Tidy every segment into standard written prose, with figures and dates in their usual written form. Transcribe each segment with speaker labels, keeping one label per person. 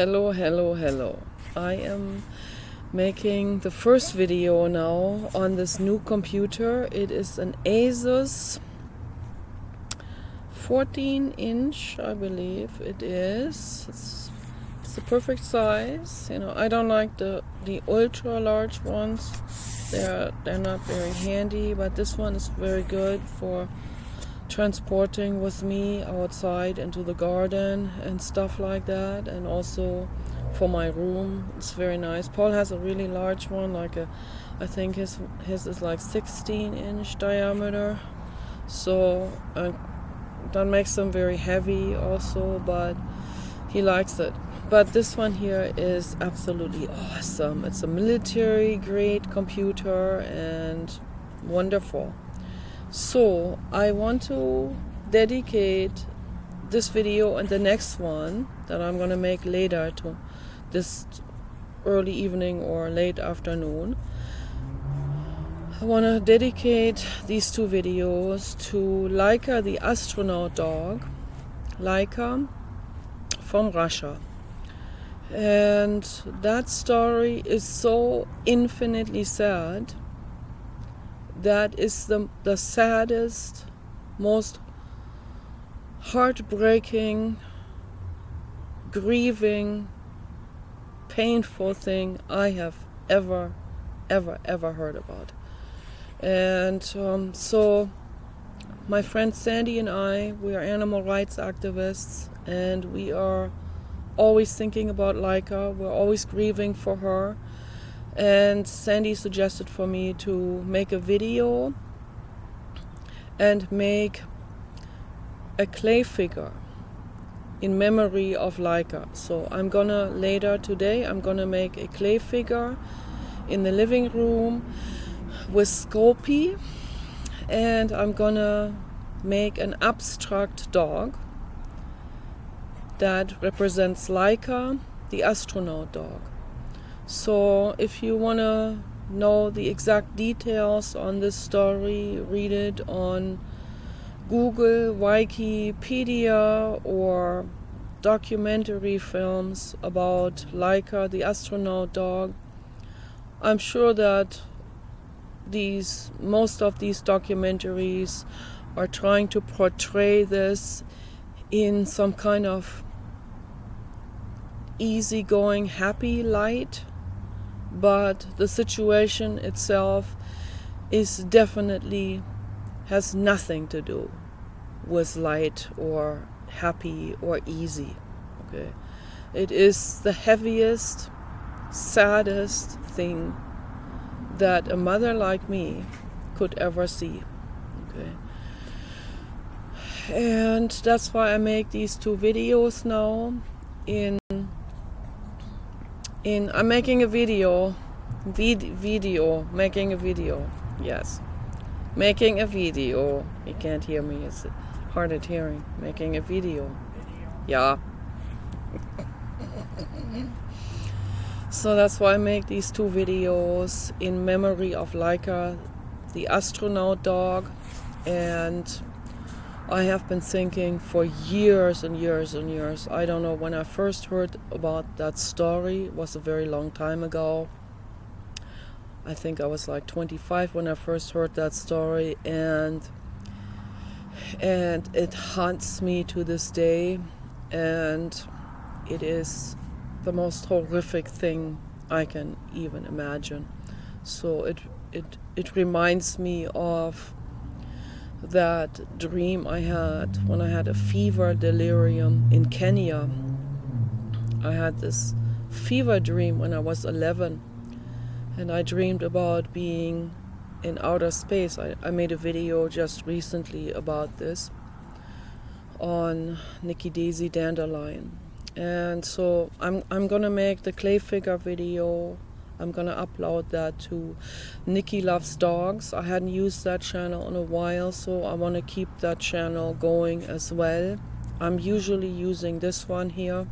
Speaker 1: Hello. I am making the first video now on this new computer. It is an Asus 14-inch, I believe it is. It's the perfect size. I don't like the ultra large ones. They're not very handy, but this one is very good for transporting with me outside into the garden and stuff like that, and also for my room. It's very nice. Paul has a really large one, I think his is like 16-inch diameter, so that makes them very heavy also, but he likes it. But this one here is absolutely awesome. It's a military grade computer and wonderful. So I want to dedicate this video and the next one that I'm going to make later to this early evening or late afternoon. I want to dedicate these two videos to Laika, the astronaut dog. Laika from Russia. And that story is so infinitely sad. That is the saddest, most heartbreaking, grieving, painful thing I have ever heard about. And so my friend Sandy and I, we are animal rights activists, and we are always thinking about Laika. We're always grieving for her. And Sandy suggested for me to make a video and make a clay figure in memory of Laika. So later today, I'm gonna make a clay figure in the living room with Sculpey, and I'm gonna make an abstract dog that represents Laika, the astronaut dog. So if you want to know the exact details on this story, read it on Google, Wikipedia, or documentary films about Laika, the astronaut dog. I'm sure that most of these documentaries are trying to portray this in some kind of easygoing, happy light. But the situation itself has nothing to do with light or happy or easy. Okay, it is the heaviest, saddest thing that a mother like me could ever see. Okay, and that's why I make these two videos now. I'm making a video. Yes, making a video. You can't hear me. It's hard at hearing. Making a video. Yeah. So that's why I make these two videos in memory of Laika, the astronaut dog. And I have been thinking for years and years. I don't know, when I first heard about that story, it was a very long time ago. I think I was like 25 when I first heard that story, and it haunts me to this day, and it is the most horrific thing I can even imagine. So it reminds me of that dream I had when I had a fever delirium in Kenya. I had this fever dream when I was 11, and I dreamed about being in outer space. I made a video just recently about this on Nicki Dandelion. And so I'm gonna make the clay figure video. I'm gonna upload that to Nicki LovesDogs. I hadn't used that channel in a while, so I want to keep that channel going as well. I'm usually using this one here,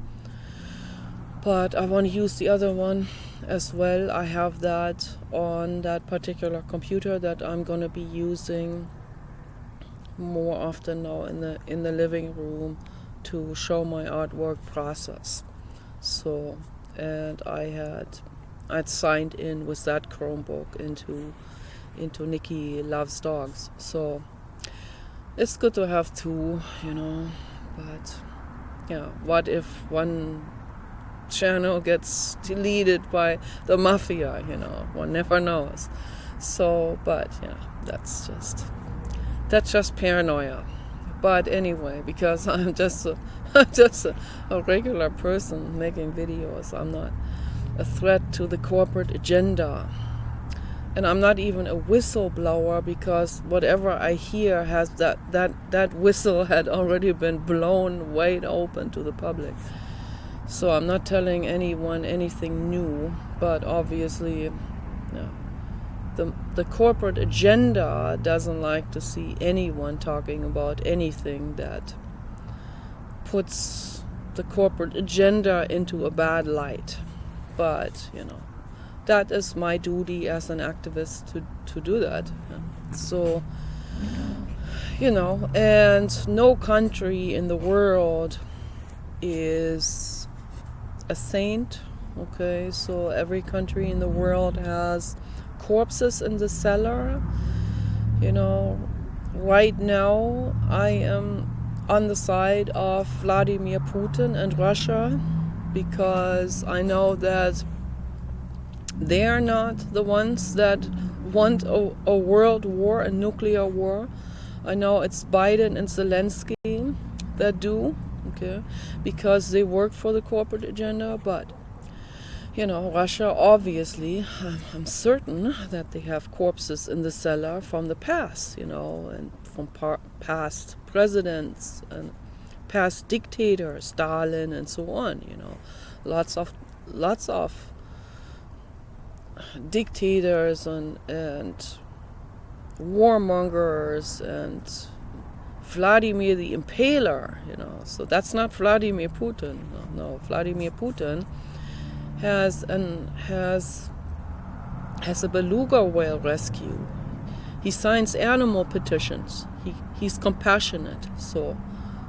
Speaker 1: but I want to use the other one as well. I have that on that particular computer that I'm gonna be using more often now in the living room to show my artwork process. So, and I'd signed in with that Chromebook into Nicki LovesDogs. So it's good to have two, but yeah, what if one channel gets deleted by the mafia, one never knows. So, but that's just paranoia. But anyway, because I'm just a regular person making videos, I'm not a threat to the corporate agenda. And I'm not even a whistleblower, because whatever I hear has that whistle had already been blown wide open to the public. So I'm not telling anyone anything new, but obviously, the corporate agenda doesn't like to see anyone talking about anything that puts the corporate agenda into a bad light. But, that is my duty as an activist to do that. So, and no country in the world is a saint. Okay, so every country in the world has corpses in the cellar. Right now I am on the side of Vladimir Putin and Russia, because I know that they are not the ones that want a world war, a nuclear war. I know it's Biden and Zelensky that do, okay, because they work for the corporate agenda. But Russia, obviously, I'm certain that they have corpses in the cellar from the past, and from past presidents and past dictators, Stalin and so on, lots of dictators and warmongers and Vladimir the Impaler, so that's not Vladimir Putin. No, Vladimir Putin has a beluga whale rescue. He signs animal petitions. He's compassionate. So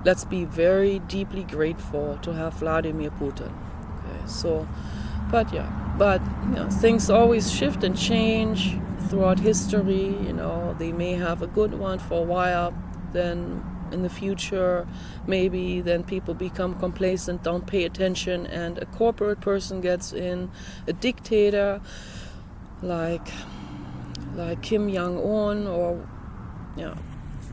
Speaker 1: let's be very deeply grateful to have Vladimir Putin. Okay, so, but things always shift and change throughout history. They may have a good one for a while, then in the future, maybe then people become complacent, don't pay attention, and a corporate person gets in, a dictator like Kim Jong-un, or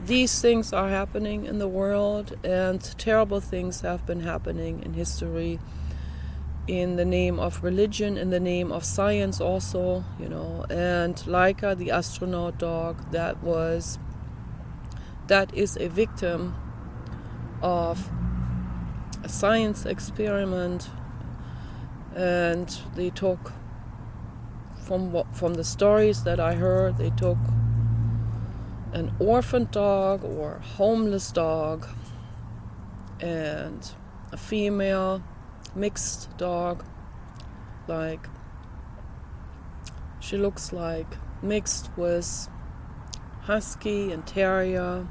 Speaker 1: these things are happening in the world, and terrible things have been happening in history in the name of religion, in the name of science also, and Laika, the astronaut dog, that is a victim of a science experiment, and they took, from the stories that I heard, they took an orphan dog or homeless dog and a female mixed dog, she looks like mixed with husky and terrier.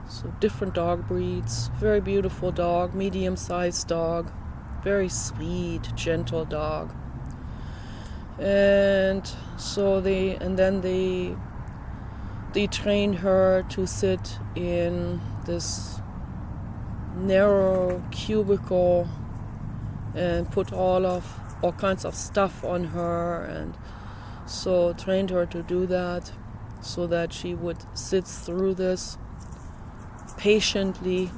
Speaker 1: So different dog breeds. Very beautiful dog, medium-sized dog, very sweet, gentle dog. And so they trained her to sit in this narrow cubicle and put all kinds of stuff on her, and so trained her to do that so that she would sit through this patiently,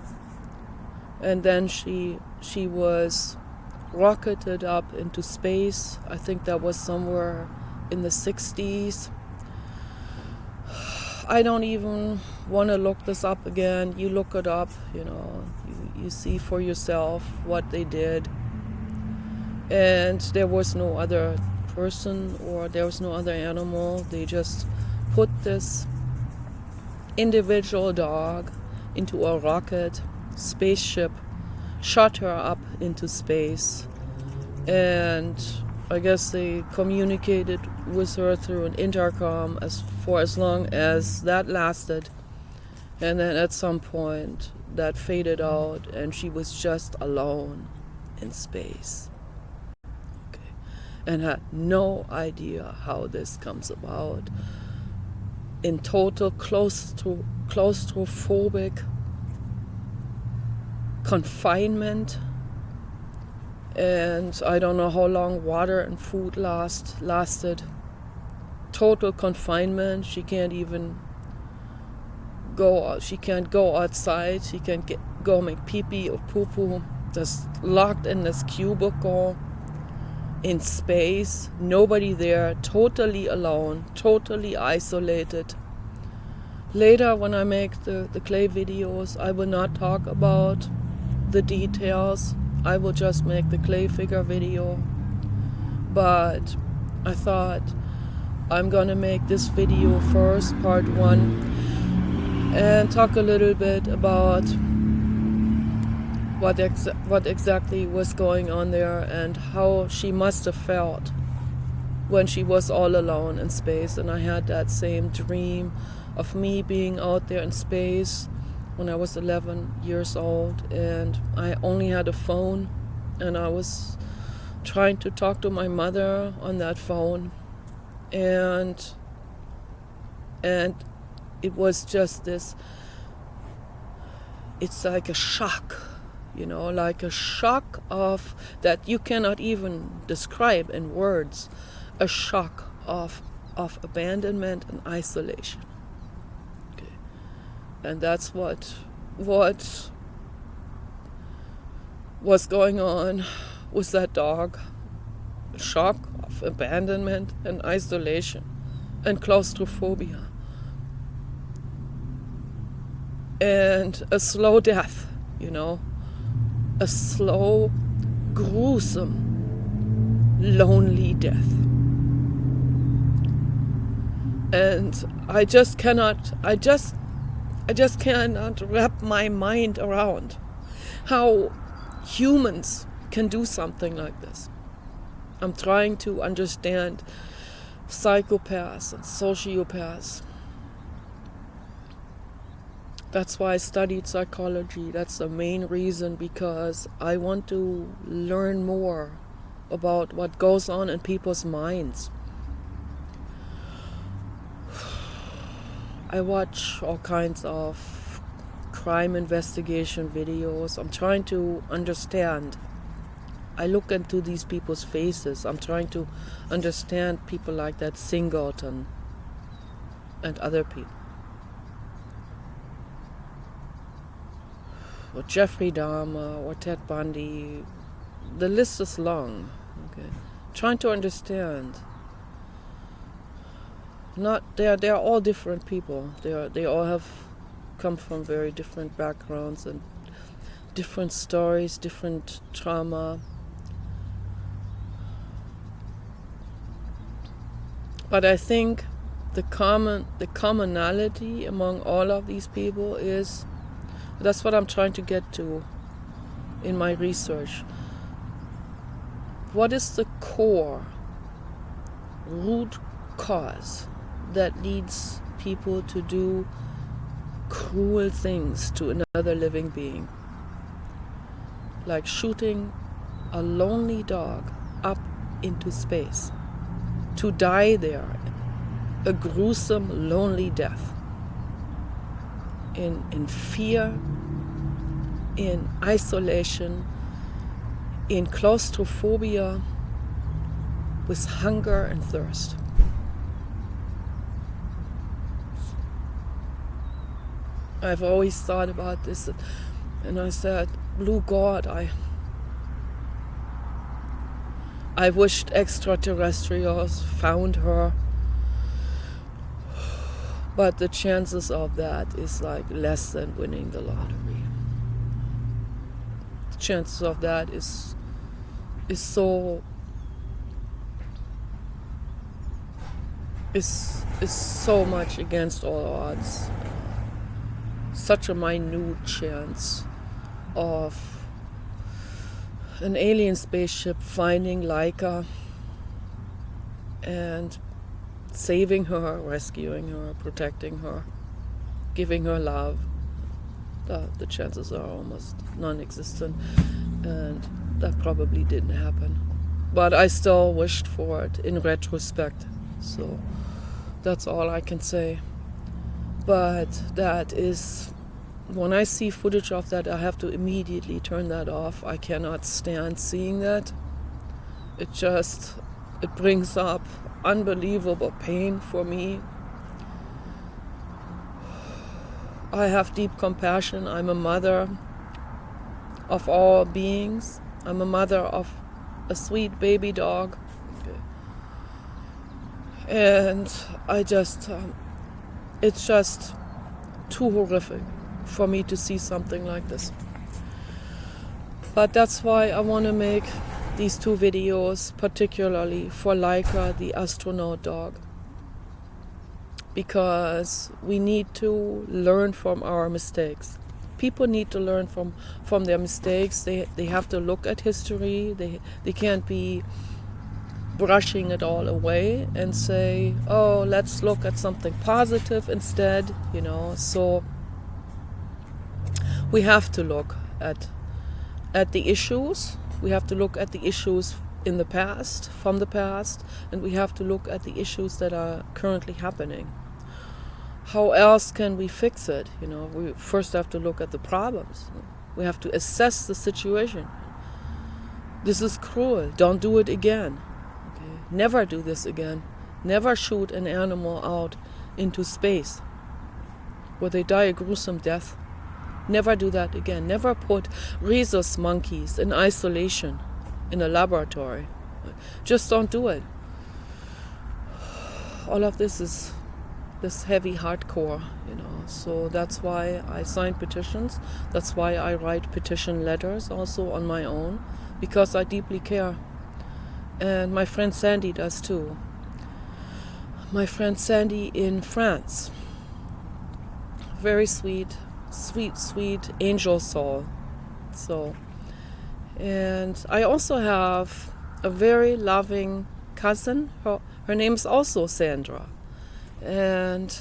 Speaker 1: and then she was rocketed up into space. I think that was somewhere in the 60s. I don't even want to look this up again. You look it up, you see for yourself what they did. And there was no other person, or there was no other animal. They just put this individual dog into a rocket spaceship, shot her up into space, and I guess they communicated with her through an intercom for as long as that lasted. And then at some point that faded out, and she was just alone in space. Okay. And had no idea how this comes about. In total claustrophobic confinement, and I don't know how long water and food lasted. Total confinement. She can't even go. She can't go outside. She can't go make pee-pee or poo-poo. Just locked in this cubicle in space. Nobody there. Totally alone. Totally isolated. Later, when I make the clay videos, I will not talk about the details. I will just make the clay figure video. But I thought I'm gonna make this video first, part 1, and talk a little bit about what exactly was going on there and how she must have felt when she was all alone in space. And I had that same dream of me being out there in space when I was 11 years old, and I only had a phone, and I was trying to talk to my mother on that phone, and it was just this, it's like a shock, like a shock of that you cannot even describe in words, a shock of abandonment and isolation. Okay. And that's what was going on with that dog. A shock of abandonment and isolation and claustrophobia. And a slow death, a slow, gruesome, lonely death. And I just cannot wrap my mind around how humans can do something like this. I'm trying to understand psychopaths and sociopaths. That's why I studied psychology. That's the main reason, because I want to learn more about what goes on in people's minds. I watch all kinds of crime investigation videos. I'm trying to understand. I look into these people's faces. I'm trying to understand people like that Singleton and other people. Or Jeffrey Dahmer or Ted Bundy. The list is long. Okay. Trying to understand. They're all different people. They all have come from very different backgrounds and different stories, different trauma. But I think the commonality among all of these people is, that's what I'm trying to get to in my research. What is the core root cause that leads people to do cruel things to another living being? Like shooting a lonely dog up into space, to die there, a gruesome, lonely death, in fear, in isolation, in claustrophobia, with hunger and thirst. I've always thought about this, and I said, Blue God, I wished extraterrestrials found her, but the chances of that is like less than winning the lottery. The chances of that is so much against all odds. Such a minute chance of an alien spaceship finding Laika and saving her, rescuing her, protecting her, giving her love. the chances are almost non-existent, and that probably didn't happen. But I still wished for it in retrospect, so that's all I can say. But that is, when I see footage of that, I have to immediately turn that off. I cannot stand seeing that. It brings up unbelievable pain for me. I have deep compassion. I'm a mother of all beings. I'm a mother of a sweet baby dog. And it's just too horrific for me to see something like this. But that's why I want to make these two videos, particularly for Laika, the astronaut dog. Because we need to learn from our mistakes. People need to learn from their mistakes. They have to look at history. They can't be brushing it all away and say, oh, let's look at something positive instead, So we have to look at the issues. We have to look at the issues in the past, from the past, and we have to look at the issues that are currently happening. How else can we fix it? We first have to look at the problems. We have to assess the situation. This is cruel. Don't do it again. Okay? Never do this again. Never shoot an animal out into space where they die a gruesome death. Never do that again. Never put rhesus monkeys in isolation in a laboratory. Just don't do it. All of this is this heavy hardcore, So that's why I sign petitions. That's why I write petition letters also on my own, because I deeply care. And my friend Sandy does too. My friend Sandy in France. Very sweet angel soul. So, and I also have a very loving cousin. Her name is also Sandra. And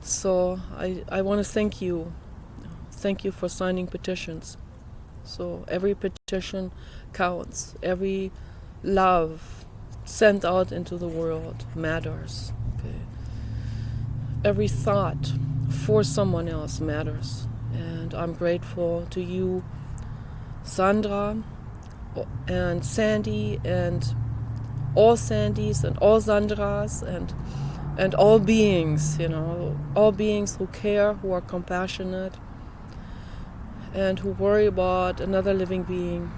Speaker 1: so I want to thank you. Thank you for signing petitions. So every petition counts. Every love sent out into the world matters. Okay. Every thought for someone else matters. And I'm grateful to you, Sandra, and Sandy, and all Sandys, and all Sandras, and all beings, all beings who care, who are compassionate, and who worry about another living being.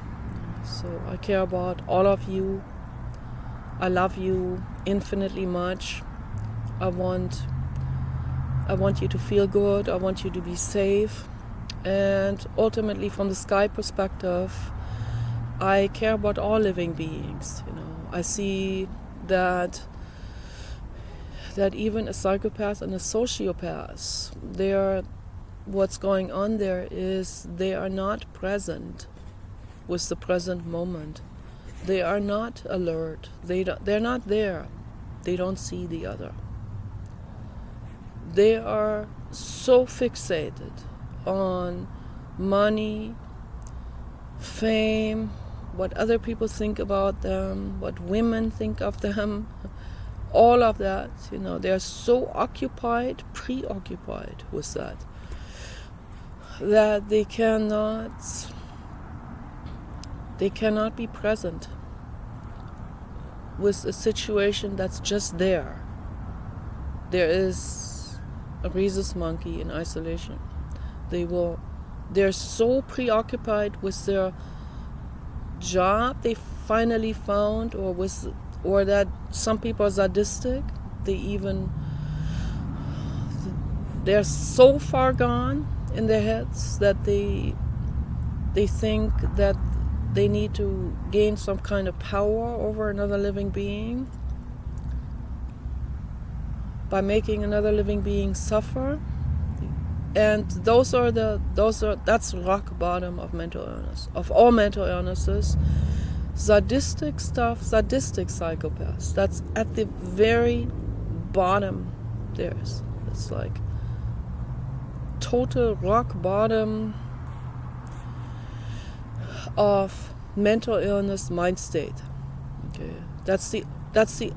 Speaker 1: So I care about all of you. I love you infinitely much. I want you to feel good. I want you to be safe. And ultimately, from the sky perspective, I care about all living beings. I see that even a psychopath and a sociopath, what's going on there is they are not present with the present moment. They are not alert. They're not there. They don't see the other. They are so fixated on money, fame, what other people think about them, what women think of them, all of that, they're so preoccupied with that they cannot be present with a situation that's just there. There is a rhesus monkey in isolation. They're so preoccupied with their job they finally found, or that some people are sadistic. They're so far gone in their heads that they think that they need to gain some kind of power over another living being by making another living being suffer. And that's rock bottom of mental illness, of all mental illnesses. Sadistic stuff, sadistic psychopaths, that's at the very bottom. It's like total rock bottom of mental illness mind state. Okay, that's the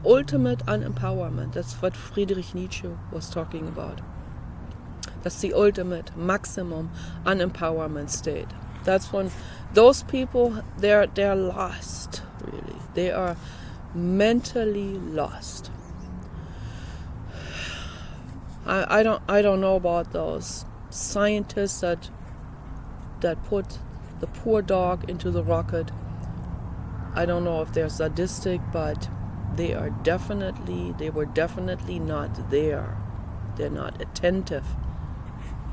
Speaker 1: ultimate unempowerment. That's what Friedrich Nietzsche was talking about. That's the ultimate maximum unempowerment state. That's when those people they're lost, really. They are mentally lost. I don't know about those scientists that put the poor dog into the rocket. I don't know if they're sadistic, but they were definitely not there. They're not attentive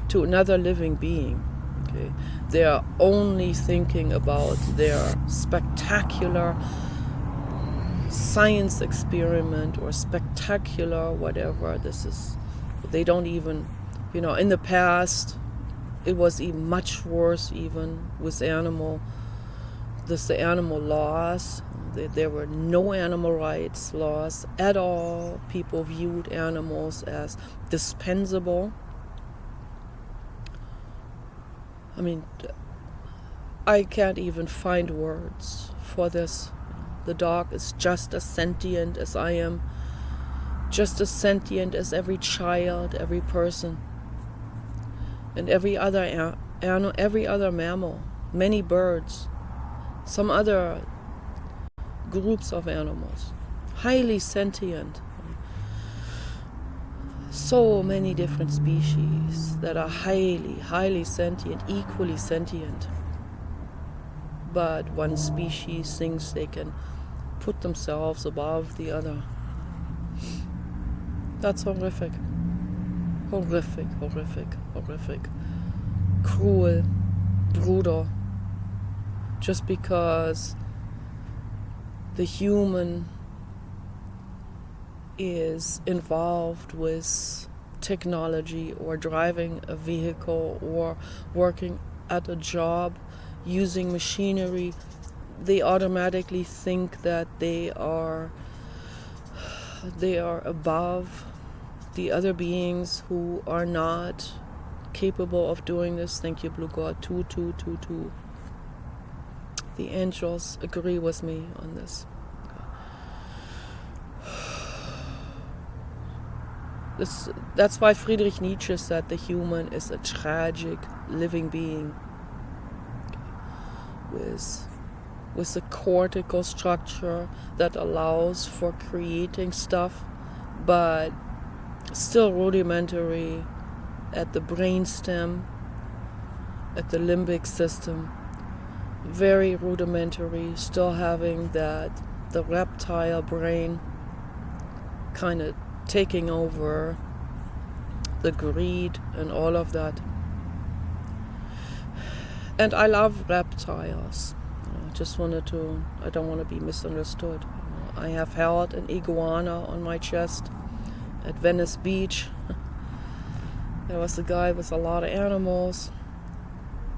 Speaker 1: to another living being. Okay, they are only thinking about their spectacular science experiment or spectacular whatever this is. They don't even, in the past, it was even much worse even with the animal laws. There were no animal rights laws at all. People viewed animals as dispensable. I mean, I can't even find words for this. The dog is just as sentient as I am, just as sentient as every child, every person, and every other mammal, many birds, some other groups of animals, highly sentient. So many different species that are highly, highly sentient, equally sentient. But one species thinks they can put themselves above the other. That's horrific. Horrific, horrific, horrific. Cruel, brutal. Just because the human is involved with technology or driving a vehicle or working at a job using machinery, they automatically think that they are above the other beings who are not capable of doing this. Thank you, Blue God. 2222. The angels agree with me on this. That's why Friedrich Nietzsche said the human is a tragic living being with a cortical structure that allows for creating stuff, but still rudimentary at the brainstem, at the limbic system, very rudimentary, still having the reptile brain kind of taking over, the greed and all of that. And I love reptiles. I don't want to be misunderstood. I have held an iguana on my chest at Venice Beach. There was a guy with a lot of animals.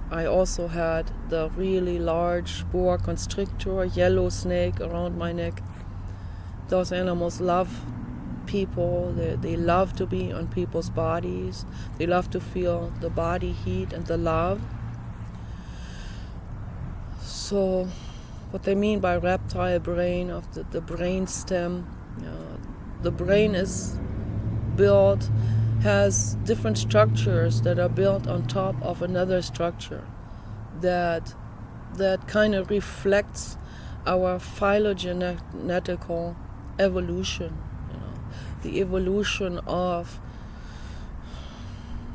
Speaker 1: I also had the really large boa constrictor, yellow snake around my neck. Those animals love people. They love to be on people's bodies. They love to feel the body heat and the love. So what they mean by reptile brain, of the brain stem, the brain is built, has different structures that are built on top of another structure that kind of reflects our phylogenetical evolution, the evolution of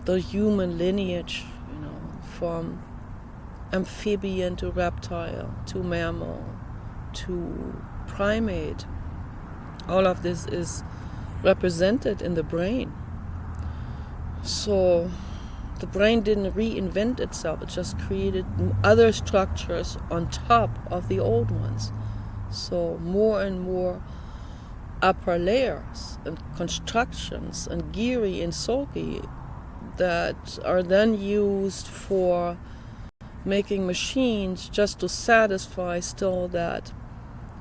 Speaker 1: the human lineage, from amphibian to reptile to mammal to primate. All of this is represented in the brain. So the brain didn't reinvent itself, it just created other structures on top of the old ones. So more and more upper layers and constructions and giri and sulci that are then used for making machines just to satisfy still that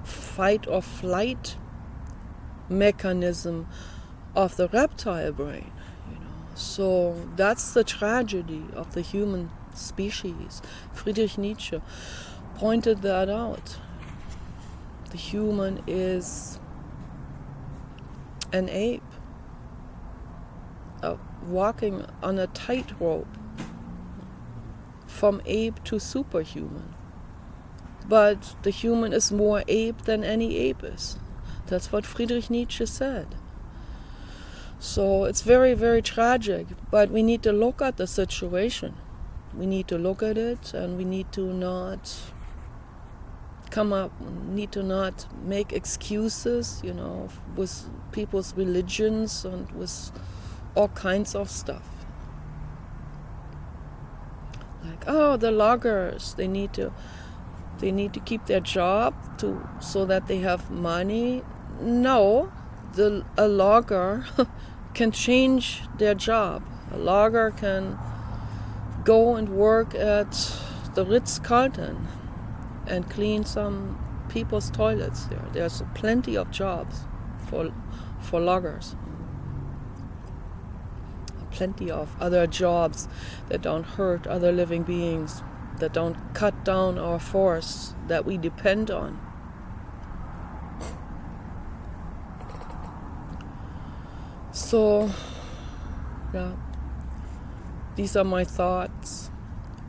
Speaker 1: fight or flight mechanism of the reptile brain. So that's the tragedy of the human species. Friedrich Nietzsche pointed that out. The human is an ape, walking on a tightrope from ape to superhuman. But the human is more ape than any ape is. That's what Friedrich Nietzsche said. So it's very, very tragic, but we need to look at the situation. We need to look at it, and we need to not make excuses, with people's religions and with all kinds of stuff. Like, the loggers, they need to keep their job so that they have money. No, a logger can change their job. A logger can go and work at the Ritz-Carlton and clean some people's toilets there. There's plenty of jobs for loggers. Plenty of other jobs that don't hurt other living beings, that don't cut down our forests that we depend on. So, yeah, these are my thoughts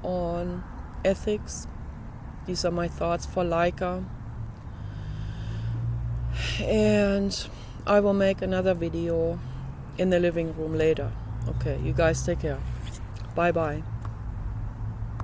Speaker 1: on ethics. These are my thoughts for Laika. And I will make another video in the living room later. Okay, you guys take care. Bye-bye.